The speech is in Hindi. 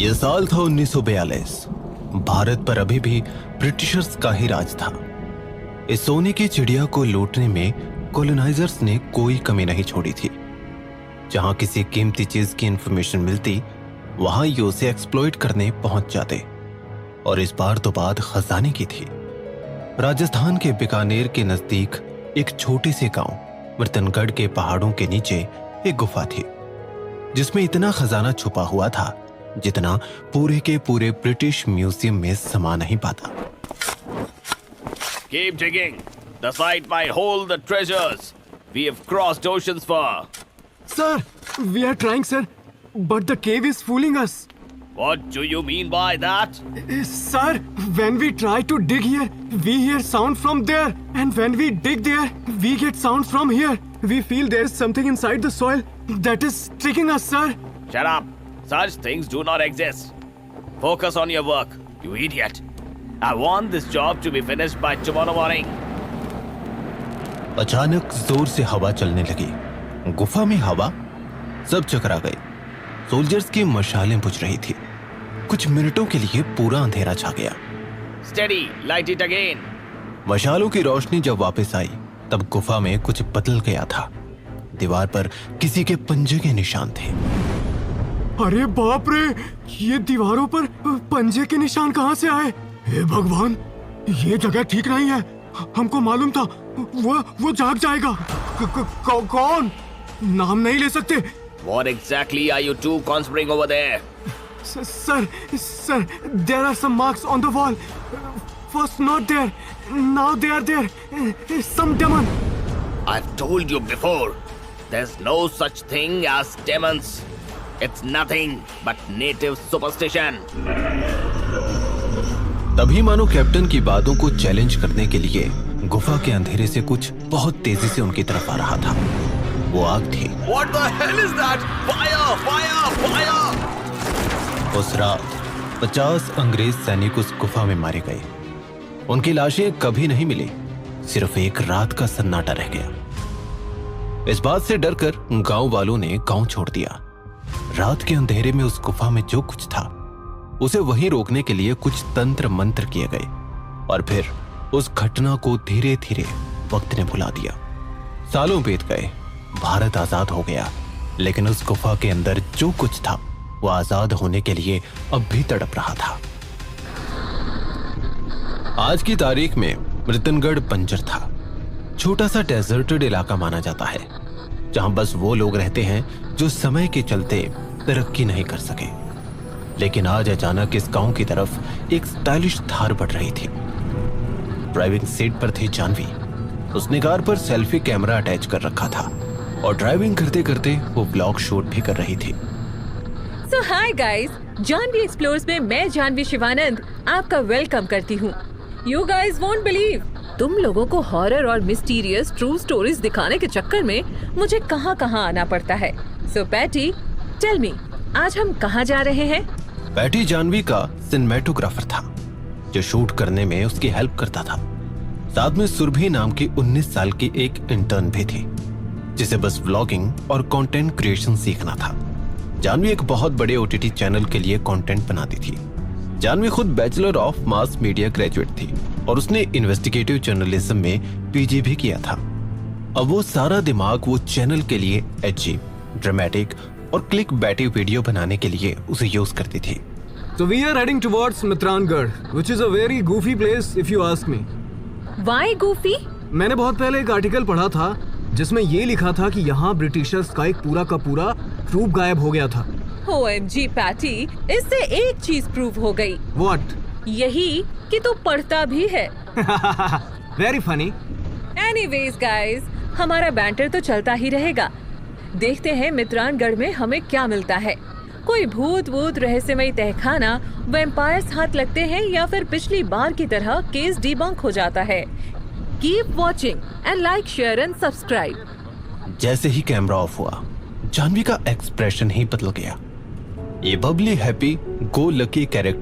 यह साल था 1942। भारत पर अभी भी ब्रिटिशर्स का ही राज था। इस सोने की चिड़िया को लूटने में कॉलोनाइजर्स ने कोई कमी नहीं छोड़ी थी। जहां किसी कीमती चीज की इंफॉर्मेशन मिलती, वहां ये उसे एक्सप्लॉइट करने पहुंच जाते। और इस बार तो बात खजाने की थी। राजस्थान के बीकानेर के नजदीक एक छोटे से गांव मृतनगढ़ के पहाड़ों के नीचे एक गुफा थी, जिसमें इतना खजाना छुपा हुआ था जितना पूरे के पूरे ब्रिटिश म्यूजियम में समा नहीं पाता। Keep digging. The site might hold the treasures we have crossed oceans for. Sir, we are trying, sir, but the cave is fooling us. What do you mean by that? Sir, when we try to dig here, we hear sound from there, and when we dig there, we get sounds from here. We feel there is something inside the soil that is tricking us, sir. Shut up. Such things do not exist. Focus on your work, you idiot. I want this job to be finished by tomorrow morning. अचानक जोर से हवा चलने लगी। गुफा में हवा, सब चकरा गए। सोल्जर्स की मशालें बुझ रही थी। कुछ मिनटों के लिए पूरा अंधेरा छा गया। Steady, light it again. मशालों की रोशनी जब वापस आई, तब गुफा में कुछ बदल गया था। दीवार पर किसी के पंजे के निशान थे। अरे बाप रे, ये दीवारों पर पंजे के निशान कहाँ से आए? हे भगवान, ये जगह ठीक नहीं है। हमको मालूम था वो जाग जाएगा। कौन? नाम नहीं ले सकते। What exactly are you two conspiring over there? Sir, there are some marks on the wall. First not there, now they are there. Some demon. I've told you before, there's no such thing as demons. It's nothing but native superstition. तभी मानो कैप्टन की बातों को चैलेंज करने के लिए गुफा के अंधेरे से कुछ बहुत तेजी से उनकी तरफ आ रहा था। वो आग थी। What the hell is that? Fire! Fire! Fire! उस रात 50 अंग्रेज सैनिक उस गुफा में मारे गए। उनकी लाशें कभी नहीं मिली, सिर्फ एक रात का सन्नाटा रह गया। इस बात से डरकर गांव वालों ने गांव छोड़ दिया। रात के अंधेरे में उस गुफा में जो कुछ था, उसे वहीं रोकने के लिए कुछ तंत्र मंत्र किए गए, और फिर उस घटना को धीरे धीरे वक्त ने भुला दिया। सालों बीत गए, भारत आजाद हो गया, लेकिन उस गुफा के अंदर जो कुछ था वो आजाद होने के लिए अब भी तड़प रहा था। आज की तारीख में मृतनगढ़ बंजर था। छोटा सा डेजर्टेड इलाका माना जाता है, जहां बस वो लोग रहते हैं जो समय के चलते तरक्की नहीं कर सके। लेकिन आज अचानक इस गांव की तरफ एक स्टाइलिश थार बढ़ रही थी। ड्राइविंग सीट पर थी जानवी। उसने कार पर सेल्फी कैमरा अटैच कर रखा था और ड्राइविंग करते करते वो ब्लॉग शूट भी कर रही थी। So hi guys, Janvi explores में मैं जानवी शिवानंद आपका वेलकम करती हूँ। You guys won't believe, तुम लोगों को हॉरर और मिस्टीरियस ट्रू स्टोरीज दिखाने के चक्कर में मुझे कहाँ आना पड़ता है। So पैटी, टेल मी, आज हम कहाँ जा रहे हैं? पैटी जानवी का सिनेमेटोग्राफर था, जो शूट करने में उसकी हेल्प करता था। साथ में सुरभि नाम की 19 साल की एक इंटर्न भी थी, जिसे बस व्लॉगिंग और कंटेंट क्रिएशन सीखना था। जानवी एक बहुत बड़े ओटीटी चैनल के लिए कंटेंट बनाती थी। जानवी खुद bachelor of mass media graduate थी और उसने इन्वेस्टिगेटिव जर्नलिज्म में पीजी भी किया था। अब वो सारा दिमाग वो चैनल के लिए एजी, ड्रामेटिक और क्लिक बैटी वीडियो बनाने के लिए उसे यूज करती थी। So we are heading towards Mitrangarh, which is a very goofy place if you ask me. Why goofy? मैंने बहुत पहले एक आर्टिकल पढ़ा था जिसमें ये लिखा था कि यहाँ ब्रिटिशर्स का एक पूरा का पूरा रूप गायब हो गया था। OMG पैटी, इससे एक चीज प्रूव हो गई। What? यही कि तू पढ़ता भी है। Very funny. Anyways guys, हमारा बैंटर तो चलता ही रहेगा। देखते हैं मित्रानगढ़ में हमें क्या मिलता है। कोई भूत रहस्यमय तहखाना, वैम्पायर्स हाथ लगते हैं या फिर पिछली बार की तरह केस डिबंक हो जाता है। Keep watching and like, share and subscribe. जैसे ही कैमरा ऑफ हुआ, जानवी का एक्सप्रेशन ही बदल गया। ये Babli happy go lucky character